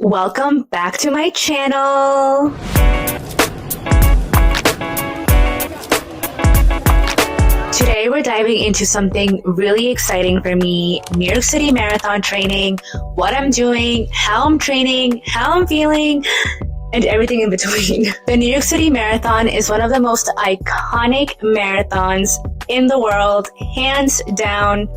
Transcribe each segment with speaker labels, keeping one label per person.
Speaker 1: Welcome back to my channel. Today we're diving into something really exciting for me, New York City Marathon training, what I'm doing, how I'm training, how I'm feeling, and everything in between. The New York City Marathon is one of the most iconic marathons in the world, hands down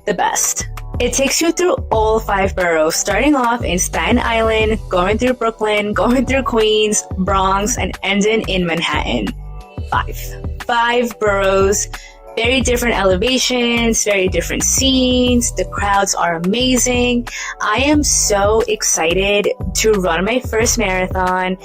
Speaker 1: the best. It takes you through all 5 boroughs, starting off in Staten Island, going through Brooklyn, going through Queens, Bronx, and ending in Manhattan. 5 boroughs, very different elevations, very different scenes. The crowds are amazing. I am so excited to run my first marathon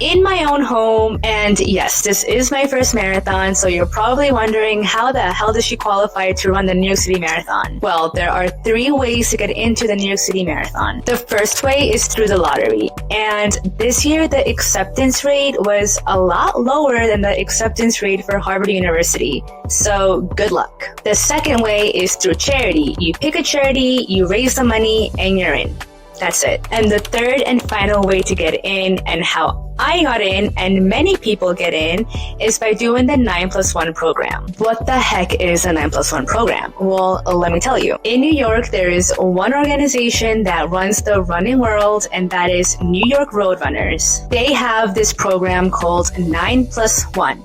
Speaker 1: in my own home. And yes, this is my first marathon, so you're probably wondering, how the hell does she qualify to run the New York City Marathon? Well, there are 3 ways to get into the New York City Marathon. The first way is through the lottery. And this year, the acceptance rate was a lot lower than the acceptance rate for Harvard University. So good luck. The second way is through charity. You pick a charity, you raise the money, and you're in. That's it. And the third and final way to get in, and how I got in and many people get in, is by doing the 9+1 program. What the heck is a 9+1 program? Well, let me tell you. In New York, there is one organization that runs the running world, and that is New York Road Runners. They have this program called 9+1,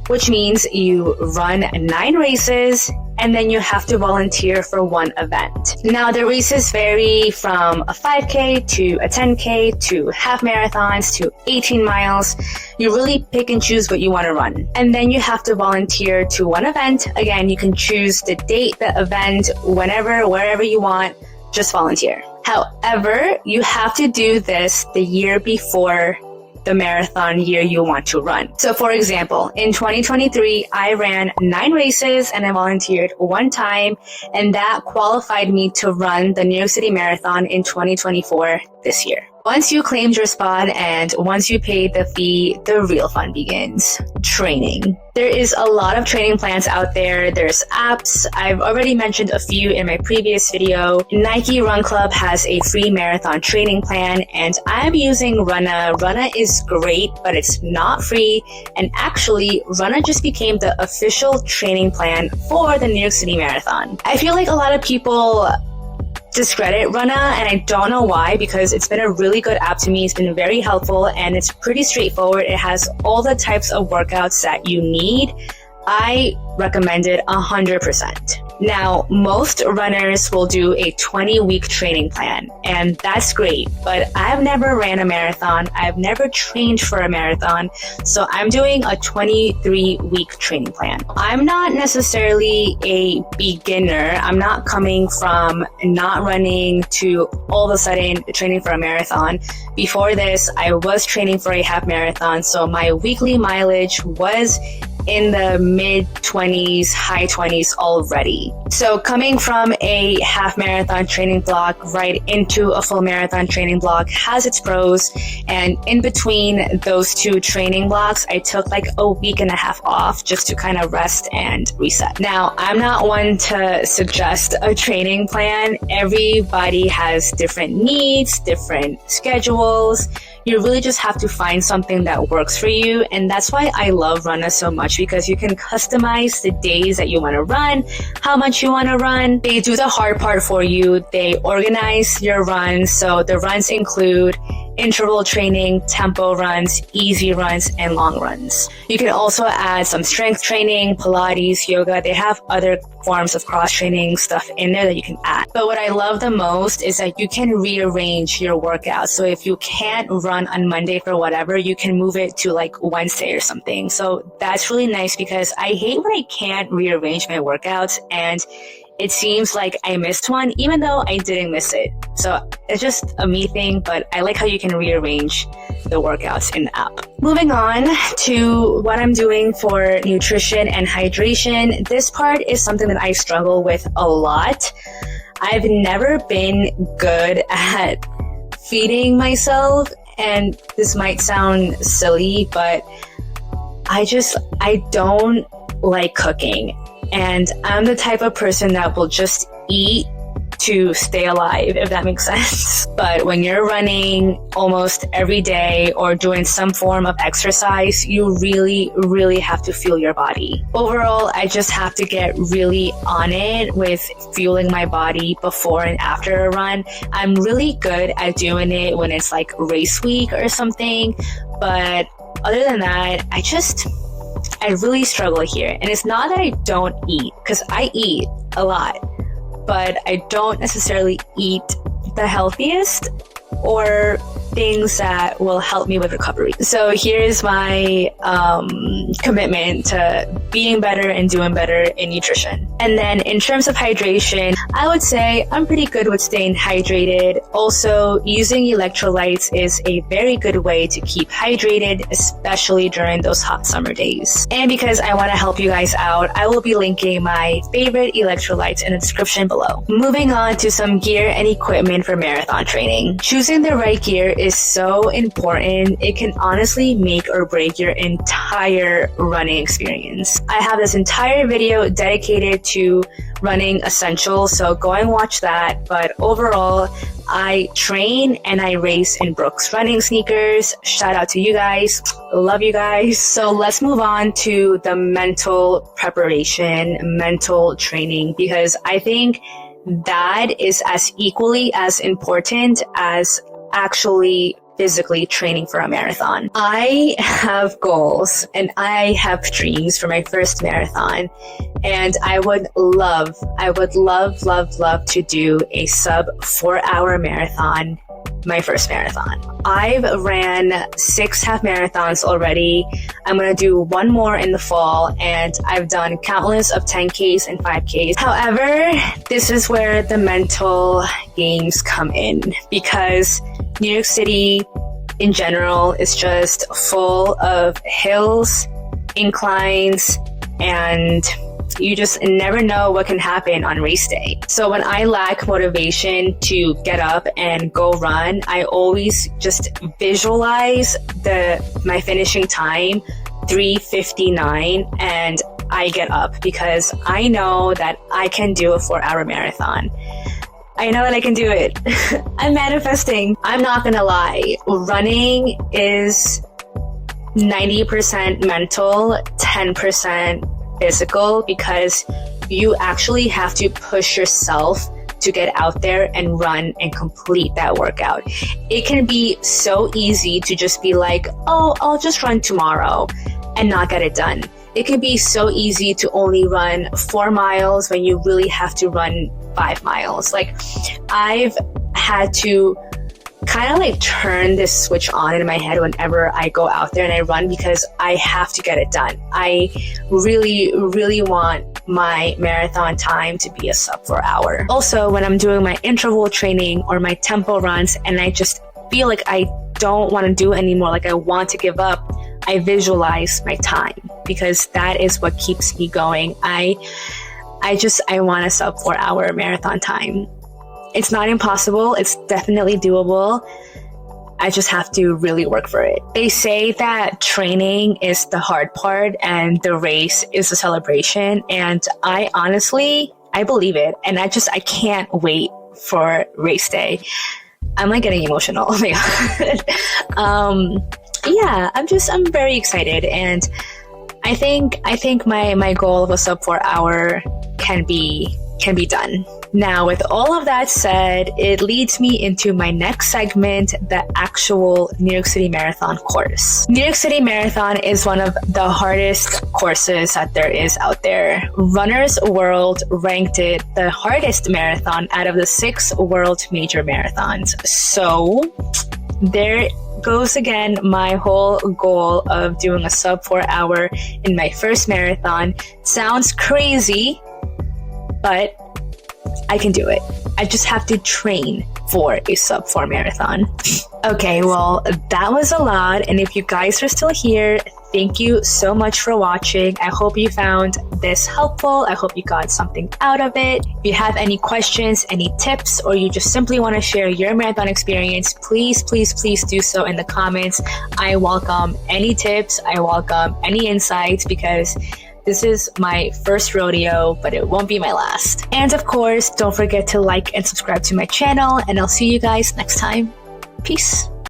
Speaker 1: which means you run 9 races and then you have to volunteer for 1 event. Now, the races vary from a 5K to a 10K to half marathons to 18 miles. You really pick and choose what you want to run. And then you have to volunteer to 1 event. Again, you can choose the date, the event, whenever, wherever you want, just volunteer. However, you have to do this the year before the marathon year you want to run. So for example, in 2023, I ran 9 races and I volunteered 1 time, and that qualified me to run the New York City Marathon in 2024 this year. Once you claimed your spot and once you paid the fee, the real fun begins. Training. There is a lot of training plans out there. There's apps. I've already mentioned a few in my previous video. Nike Run Club has a free marathon training plan, and I'm using RUNNA. RUNNA is great, but it's not free. And actually, RUNNA just became the official training plan for the New York City Marathon. I feel like a lot of people discredit RUNNA, and I don't know why, because it's been a really good app to me. It's been very helpful and it's pretty straightforward. It has all the types of workouts that you need. I recommend it 100%. Now, most runners will do a 20-week training plan, and that's great, but I've never ran a marathon. I've never trained for a marathon, so I'm doing a 23-week training plan. I'm not necessarily a beginner. I'm not coming from not running to all of a sudden training for a marathon. Before this, I was training for a half marathon, so my weekly mileage was in the mid-20s, high 20s already. So coming from a half marathon training block right into a full marathon training block has its pros. And in between those 2 training blocks, I took like a week and a half off just to kind of rest and reset. Now, I'm not one to suggest a training plan. Everybody has different needs, different schedules. You really just have to find something that works for you. And that's why I love RUNNA so much, because you can customize the days that you want to run, how much you want to run. They do the hard part for you. They organize your runs. So the runs include interval training, tempo runs, easy runs, and long runs. You can also add some strength training, Pilates, yoga. They have other forms of cross-training stuff in there that you can add. But what I love the most is that you can rearrange your workouts. So if you can't run on Monday for whatever, you can move it to like Wednesday or something. So that's really nice, because I hate when I can't rearrange my workouts and it seems like I missed one, even though I didn't miss it. So it's just a me thing, but I like how you can rearrange the workouts in the app. Moving on to what I'm doing for nutrition and hydration. This part is something that I struggle with a lot. I've never been good at feeding myself, and this might sound silly, but I don't like cooking. And I'm the type of person that will just eat to stay alive, if that makes sense. But when you're running almost every day or doing some form of exercise, you really, really have to fuel your body. Overall, I just have to get really on it with fueling my body before and after a run. I'm really good at doing it when it's like race week or something, but other than that, I really struggle here. And it's not that I don't eat, because I eat a lot, but I don't necessarily eat the healthiest or things that will help me with recovery. So here's my commitment to being better and doing better in nutrition. And then in terms of hydration, I would say I'm pretty good with staying hydrated. Also, using electrolytes is a very good way to keep hydrated, especially during those hot summer days. And because I want to help you guys out, I will be linking my favorite electrolytes in the description below. Moving on to some gear and equipment for marathon training. Choosing the right gear is so important. It can honestly make or break your entire running experience. I have this entire video dedicated to running essentials, so go and watch that. But overall, I train and I race in Brooks running sneakers. Shout out to you guys. Love you guys. So let's move on to the mental preparation, mental training, because I think that is as equally as important as actually physically training for a marathon. I have goals and I have dreams for my first marathon, and I would love to do a sub 4-hour marathon, my first marathon. I've ran 6 half marathons already. I'm going to do one more in the fall, and I've done countless of 10Ks and 5Ks. However, this is where the mental games come in, because New York City in general is just full of hills, inclines, and you just never know what can happen on race day. So when I lack motivation to get up and go run, I always just visualize my finishing time, 3:59, and I get up because I know that I can do a 4-hour marathon. I know that I can do it. I'm manifesting. I'm not gonna lie. Running is 90% mental, 10% physical, because you actually have to push yourself to get out there and run and complete that workout. It can be so easy to just be like, oh, I'll just run tomorrow and not get it done. It can be so easy to only run 4 miles when you really have to run 5 miles. Like, I've had to kind of like turn this switch on in my head whenever I go out there and I run, because I have to get it done. I really, really want my marathon time to be a sub 4-hour. Also, when I'm doing my interval training or my tempo runs and I just feel like I don't want to do it anymore, like I want to give up, I visualize my time, because that is what keeps me going. I want a sub 4-hour marathon time. It's not impossible. It's definitely doable. I just have to really work for it. They say that training is the hard part and the race is the celebration. And I believe it. And I can't wait for race day. I'm like getting emotional. Oh my God. Yeah, I'm very excited. And I think my goal of a sub 4-hour can be done. Now, with all of that said, it leads me into my next segment, the actual New York City Marathon course. New York City Marathon is one of the hardest courses that there is out there. Runner's World ranked it the hardest marathon out of the 6 world major marathons. So there goes again my whole goal of doing a sub 4-hour in my first marathon. Sounds crazy, but I can do it. I just have to train for a sub 4 marathon. Okay, well, that was a lot. And if you guys are still here, thank you so much for watching. I hope you found this helpful. I hope you got something out of it. If you have any questions, any tips, or you just simply want to share your marathon experience, please do so in the comments. I welcome any tips. I welcome any insights, because This is my first rodeo, but it won't be my last. And of course, don't forget to like and subscribe to my channel, and I'll see you guys next time. Peace.